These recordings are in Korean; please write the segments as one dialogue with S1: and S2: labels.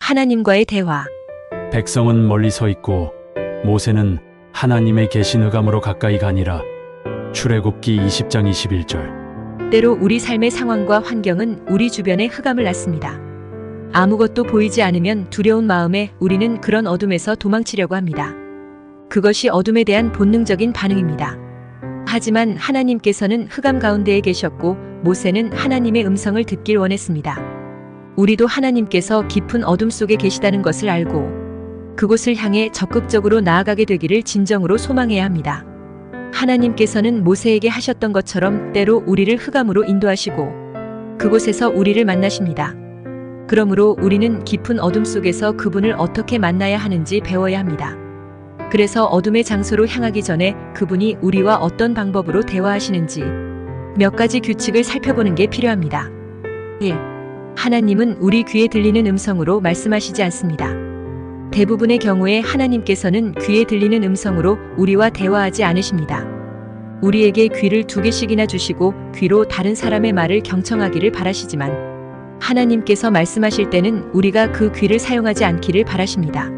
S1: 하나님과의 대화.
S2: 백성은 멀리 서 있고 모세는 하나님의 계신 흑암으로 가까이 가니라. 출애굽기 20장 21절.
S1: 때로 우리 삶의 상황과 환경은 우리 주변에 흑암을 낳습니다. 아무것도 보이지 않으면 두려운 마음에 우리는 그런 어둠에서 도망치려고 합니다. 그것이 어둠에 대한 본능적인 반응입니다. 하지만 하나님께서는 흑암 가운데에 계셨고 모세는 하나님의 음성을 듣길 원했습니다. 우리도 하나님께서 깊은 어둠 속에 계시다는 것을 알고 그곳을 향해 적극적으로 나아가게 되기를 진정으로 소망해야 합니다. 하나님께서는 모세에게 하셨던 것처럼 때로 우리를 흑암으로 인도하시고 그곳에서 우리를 만나십니다. 그러므로 우리는 깊은 어둠 속에서 그분을 어떻게 만나야 하는지 배워야 합니다. 그래서 어둠의 장소로 향하기 전에 그분이 우리와 어떤 방법으로 대화하시는지 몇 가지 규칙을 살펴보는 게 필요합니다. 1. 하나님은 우리 귀에 들리는 음성으로 말씀하시지 않습니다. 대부분의 경우에 하나님께서는 귀에 들리는 음성으로 우리와 대화하지 않으십니다. 우리에게 귀를 2개씩이나 주시고 귀로 다른 사람의 말을 경청하기를 바라시지만 하나님께서 말씀하실 때는 우리가 그 귀를 사용하지 않기를 바라십니다.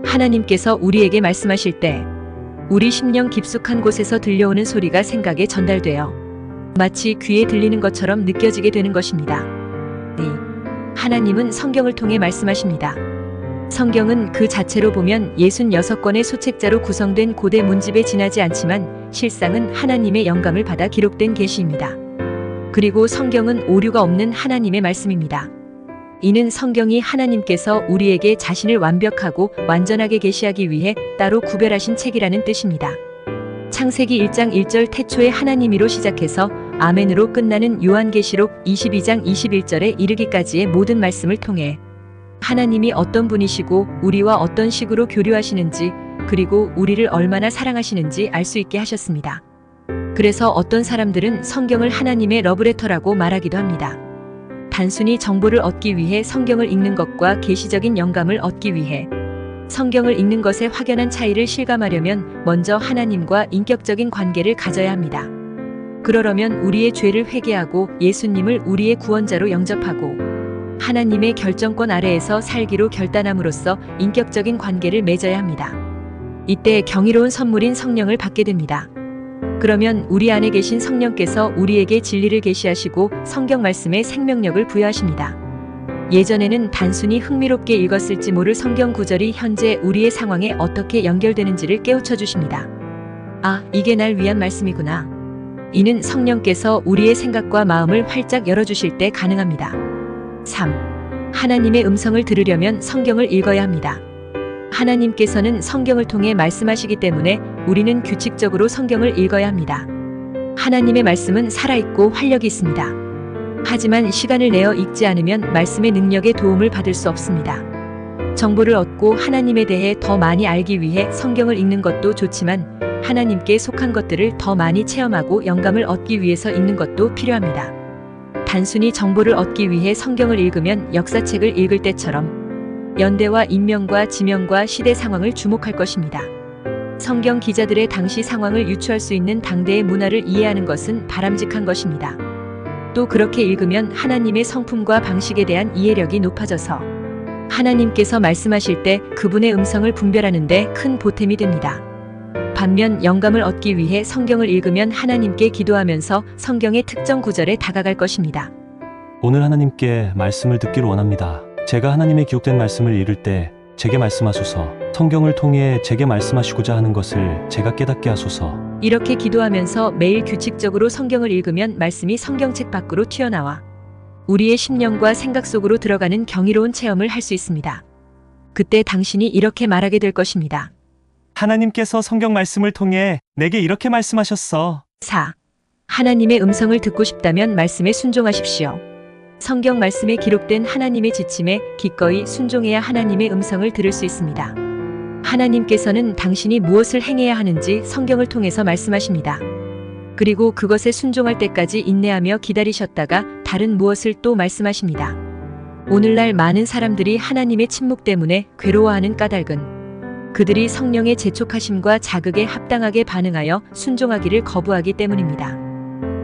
S1: 하나님께서 우리에게 말씀하실 때 우리 심령 깊숙한 곳에서 들려오는 소리가 생각에 전달되어 마치 귀에 들리는 것처럼 느껴지게 되는 것입니다. 2. 하나님은 성경을 통해 말씀하십니다. 성경은 그 자체로 보면 66권의 소책자로 구성된 고대 문집에 지나지 않지만 실상은 하나님의 영감을 받아 기록된 계시입니다. 그리고 성경은 오류가 없는 하나님의 말씀입니다. 이는 성경이 하나님께서 우리에게 자신을 완벽하고 완전하게 계시하기 위해 따로 구별하신 책이라는 뜻입니다. 창세기 1장 1절 태초에 하나님이로 시작해서 아멘으로 끝나는 요한계시록 22장 21절에 이르기까지의 모든 말씀을 통해 하나님이 어떤 분이시고 우리와 어떤 식으로 교류하시는지 그리고 우리를 얼마나 사랑하시는지 알 수 있게 하셨습니다. 그래서 어떤 사람들은 성경을 하나님의 러브레터라고 말하기도 합니다. 단순히 정보를 얻기 위해 성경을 읽는 것과 계시적인 영감을 얻기 위해 성경을 읽는 것의 확연한 차이를 실감하려면 먼저 하나님과 인격적인 관계를 가져야 합니다. 그러려면 우리의 죄를 회개하고 예수님을 우리의 구원자로 영접하고 하나님의 결정권 아래에서 살기로 결단함으로써 인격적인 관계를 맺어야 합니다. 이때 경이로운 선물인 성령을 받게 됩니다. 그러면 우리 안에 계신 성령께서 우리에게 진리를 계시하시고 성경 말씀에 생명력을 부여하십니다. 예전에는 단순히 흥미롭게 읽었을지 모를 성경 구절이 현재 우리의 상황에 어떻게 연결되는지를 깨우쳐 주십니다. 아, 이게 날 위한 말씀이구나. 이는 성령께서 우리의 생각과 마음을 활짝 열어주실 때 가능합니다. 3. 하나님의 음성을 들으려면 성경을 읽어야 합니다. 하나님께서는 성경을 통해 말씀하시기 때문에 우리는 규칙적으로 성경을 읽어야 합니다. 하나님의 말씀은 살아있고 활력이 있습니다. 하지만 시간을 내어 읽지 않으면 말씀의 능력에 도움을 받을 수 없습니다. 정보를 얻고 하나님에 대해 더 많이 알기 위해 성경을 읽는 것도 좋지만 하나님께 속한 것들을 더 많이 체험하고 영감을 얻기 위해서 읽는 것도 필요합니다. 단순히 정보를 얻기 위해 성경을 읽으면 역사책을 읽을 때처럼 연대와 인명과 지명과 시대 상황을 주목할 것입니다. 성경 기자들의 당시 상황을 유추할 수 있는 당대의 문화를 이해하는 것은 바람직한 것입니다. 또 그렇게 읽으면 하나님의 성품과 방식에 대한 이해력이 높아져서 하나님께서 말씀하실 때 그분의 음성을 분별하는 데 큰 보탬이 됩니다. 반면 영감을 얻기 위해 성경을 읽으면 하나님께 기도하면서 성경의 특정 구절에 다가갈 것입니다.
S3: 오늘 하나님께 말씀을 듣기를 원합니다. 제가 하나님의 기록된 말씀을 읽을 때 제게 말씀하소서. 성경을 통해 제게 말씀하시고자 하는 것을 제가 깨닫게 하소서.
S1: 이렇게 기도하면서 매일 규칙적으로 성경을 읽으면 말씀이 성경책 밖으로 튀어나와 우리의 심령과 생각 속으로 들어가는 경이로운 체험을 할 수 있습니다. 그때 당신이 이렇게 말하게 될 것입니다.
S3: 하나님께서 성경 말씀을 통해 내게 이렇게 말씀하셨어.
S1: 4. 하나님의 음성을 듣고 싶다면 말씀에 순종하십시오. 성경 말씀에 기록된 하나님의 지침에 기꺼이 순종해야 하나님의 음성을 들을 수 있습니다. 하나님께서는 당신이 무엇을 행해야 하는지 성경을 통해서 말씀하십니다. 그리고 그것에 순종할 때까지 인내하며 기다리셨다가 다른 무엇을 또 말씀하십니다. 오늘날 많은 사람들이 하나님의 침묵 때문에 괴로워하는 까닭은 그들이 성령의 재촉하심과 자극에 합당하게 반응하여 순종하기를 거부하기 때문입니다.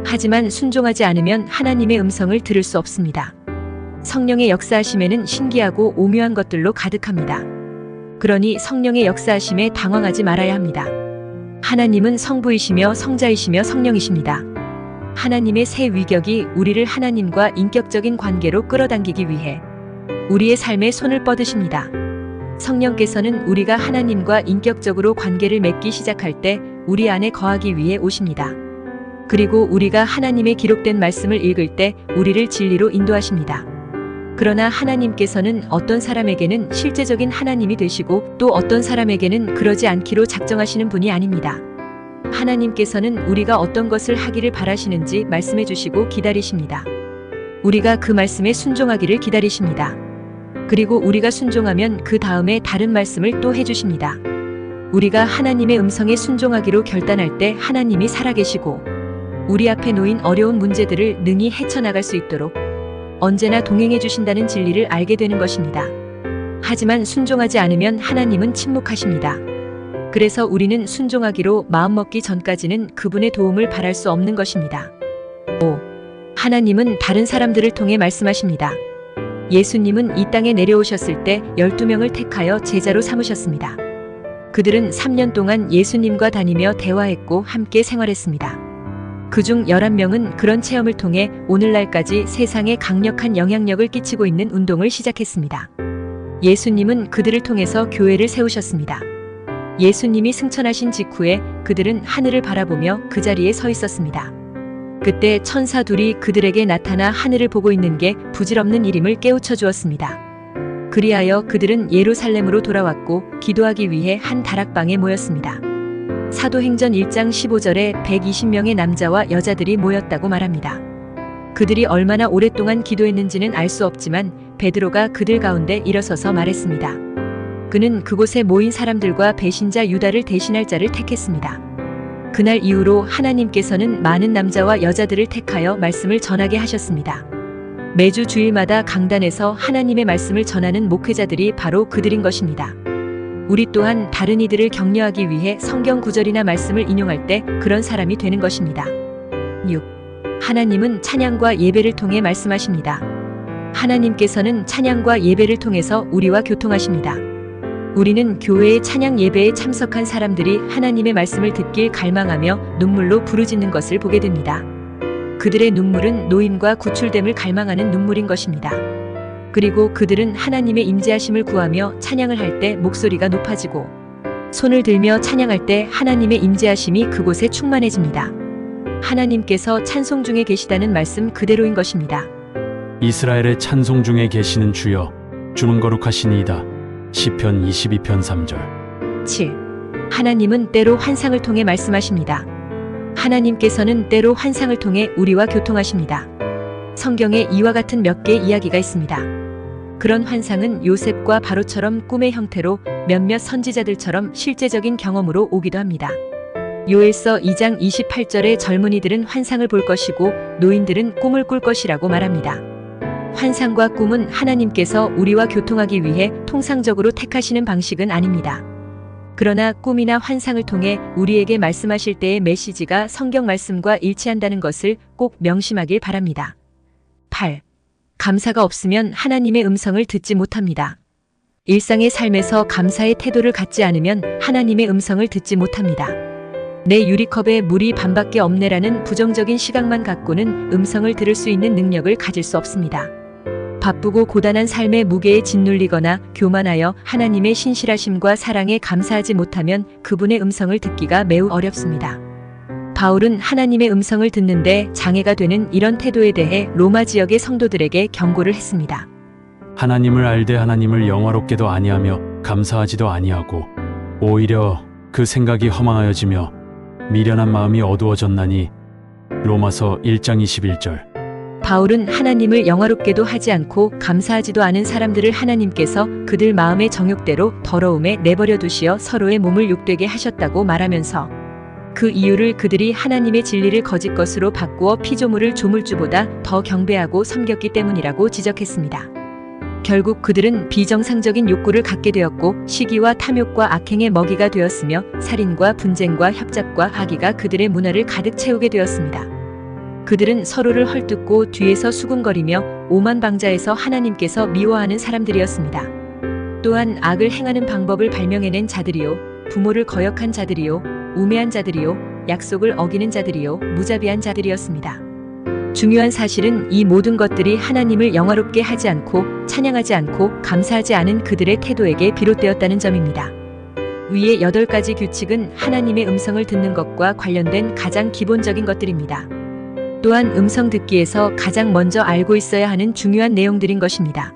S1: 하지만 순종하지 않으면 하나님의 음성을 들을 수 없습니다. 성령의 역사하심에는 신기하고 오묘한 것들로 가득합니다. 그러니 성령의 역사하심에 당황하지 말아야 합니다. 하나님은 성부이시며 성자이시며 성령이십니다. 하나님의 새 위격이 우리를 하나님과 인격적인 관계로 끌어당기기 위해 우리의 삶에 손을 뻗으십니다. 성령께서는 우리가 하나님과 인격적으로 관계를 맺기 시작할 때 우리 안에 거하기 위해 오십니다. 그리고 우리가 하나님의 기록된 말씀을 읽을 때 우리를 진리로 인도하십니다. 그러나 하나님께서는 어떤 사람에게는 실제적인 하나님이 되시고 또 어떤 사람에게는 그러지 않기로 작정하시는 분이 아닙니다. 하나님께서는 우리가 어떤 것을 하기를 바라시는지 말씀해 주시고 기다리십니다. 우리가 그 말씀에 순종하기를 기다리십니다. 그리고 우리가 순종하면 그 다음에 다른 말씀을 또 해주십니다. 우리가 하나님의 음성에 순종하기로 결단할 때 하나님이 살아계시고 우리 앞에 놓인 어려운 문제들을 능히 헤쳐나갈 수 있도록 언제나 동행해 주신다는 진리를 알게 되는 것입니다. 하지만 순종하지 않으면 하나님은 침묵하십니다. 그래서 우리는 순종하기로 마음먹기 전까지는 그분의 도움을 바랄 수 없는 것입니다. 5. 하나님은 다른 사람들을 통해 말씀하십니다. 예수님은 이 땅에 내려오셨을 때 12명을 택하여 제자로 삼으셨습니다. 그들은 3년 동안 예수님과 다니며 대화했고 함께 생활했습니다. 그중 11명은 그런 체험을 통해 오늘날까지 세상에 강력한 영향력을 끼치고 있는 운동을 시작했습니다. 예수님은 그들을 통해서 교회를 세우셨습니다. 예수님이 승천하신 직후에 그들은 하늘을 바라보며 그 자리에 서 있었습니다. 그때 천사 둘이 그들에게 나타나 하늘을 보고 있는 게 부질없는 일임을 깨우쳐 주었습니다. 그리하여 그들은 예루살렘으로 돌아왔고 기도하기 위해 한 다락방에 모였습니다. 사도행전 1장 15절에 120명의 남자와 여자들이 모였다고 말합니다. 그들이 얼마나 오랫동안 기도했는지는 알 수 없지만 베드로가 그들 가운데 일어서서 말했습니다. 그는 그곳에 모인 사람들과 배신자 유다를 대신할 자를 택했습니다. 그날 이후로 하나님께서는 많은 남자와 여자들을 택하여 말씀을 전하게 하셨습니다. 매주 주일마다 강단에서 하나님의 말씀을 전하는 목회자들이 바로 그들인 것입니다. 우리 또한 다른 이들을 격려하기 위해 성경 구절이나 말씀을 인용할 때 그런 사람이 되는 것입니다. 6. 하나님은 찬양과 예배를 통해 말씀하십니다. 하나님께서는 찬양과 예배를 통해서 우리와 교통하십니다. 우리는 교회의 찬양 예배에 참석한 사람들이 하나님의 말씀을 듣길 갈망하며 눈물로 부르짖는 것을 보게 됩니다. 그들의 눈물은 노임과 구출됨을 갈망하는 눈물인 것입니다. 그리고 그들은 하나님의 임재하심을 구하며 찬양을 할 때 목소리가 높아지고 손을 들며 찬양할 때 하나님의 임재하심이 그곳에 충만해집니다. 하나님께서 찬송 중에 계시다는 말씀 그대로인 것입니다.
S2: 이스라엘의 찬송 중에 계시는 주여 주는 거룩하시니이다. 시편 22편 3절.
S1: 7. 하나님은 때로 환상을 통해 말씀하십니다. 하나님께서는 때로 환상을 통해 우리와 교통하십니다. 성경에 이와 같은 몇 개의 이야기가 있습니다. 그런 환상은 요셉과 바로처럼 꿈의 형태로 몇몇 선지자들처럼 실제적인 경험으로 오기도 합니다. 요엘서 2장 28절에 젊은이들은 환상을 볼 것이고 노인들은 꿈을 꿀 것이라고 말합니다. 환상과 꿈은 하나님께서 우리와 교통하기 위해 통상적으로 택하시는 방식은 아닙니다. 그러나 꿈이나 환상을 통해 우리에게 말씀하실 때의 메시지가 성경 말씀과 일치한다는 것을 꼭 명심하길 바랍니다. 8. 감사가 없으면 하나님의 음성을 듣지 못합니다. 일상의 삶에서 감사의 태도를 갖지 않으면 하나님의 음성을 듣지 못합니다. 내 유리컵에 물이 반밖에 없네라는 부정적인 시각만 갖고는 음성을 들을 수 있는 능력을 가질 수 없습니다. 바쁘고 고단한 삶의 무게에 짓눌리거나 교만하여 하나님의 신실하심과 사랑에 감사하지 못하면 그분의 음성을 듣기가 매우 어렵습니다. 바울은 하나님의 음성을 듣는데 장애가 되는 이런 태도에 대해 로마 지역의 성도들에게 경고를 했습니다.
S2: 하나님을 알되 하나님을 영화롭게도 아니하며 감사하지도 아니하고 오히려 그 생각이 허망하여지며 미련한 마음이 어두워졌나니. 로마서 1장 21절.
S1: 바울은 하나님을 영화롭게도 하지 않고 감사하지도 않은 사람들을 하나님께서 그들 마음의 정욕대로 더러움에 내버려 두시어 서로의 몸을 욕되게 하셨다고 말하면서 그 이유를 그들이 하나님의 진리를 거짓 것으로 바꾸어 피조물을 조물주보다 더 경배하고 섬겼기 때문이라고 지적했습니다. 결국 그들은 비정상적인 욕구를 갖게 되었고 시기와 탐욕과 악행의 먹이가 되었으며 살인과 분쟁과 협잡과 악의가 그들의 문화를 가득 채우게 되었습니다. 그들은 서로를 헐뜯고 뒤에서 수군거리며 오만방자해서 하나님께서 미워하는 사람들이었습니다. 또한 악을 행하는 방법을 발명해낸 자들이요, 부모를 거역한 자들이요, 우매한 자들이요, 약속을 어기는 자들이요, 무자비한 자들이었습니다. 중요한 사실은 이 모든 것들이 하나님을 영화롭게 하지 않고 찬양하지 않고 감사하지 않은 그들의 태도에게 비롯되었다는 점입니다. 위의 8가지 규칙은 하나님의 음성을 듣는 것과 관련된 가장 기본적인 것들입니다. 또한 음성 듣기에서 가장 먼저 알고 있어야 하는 중요한 내용들인 것입니다.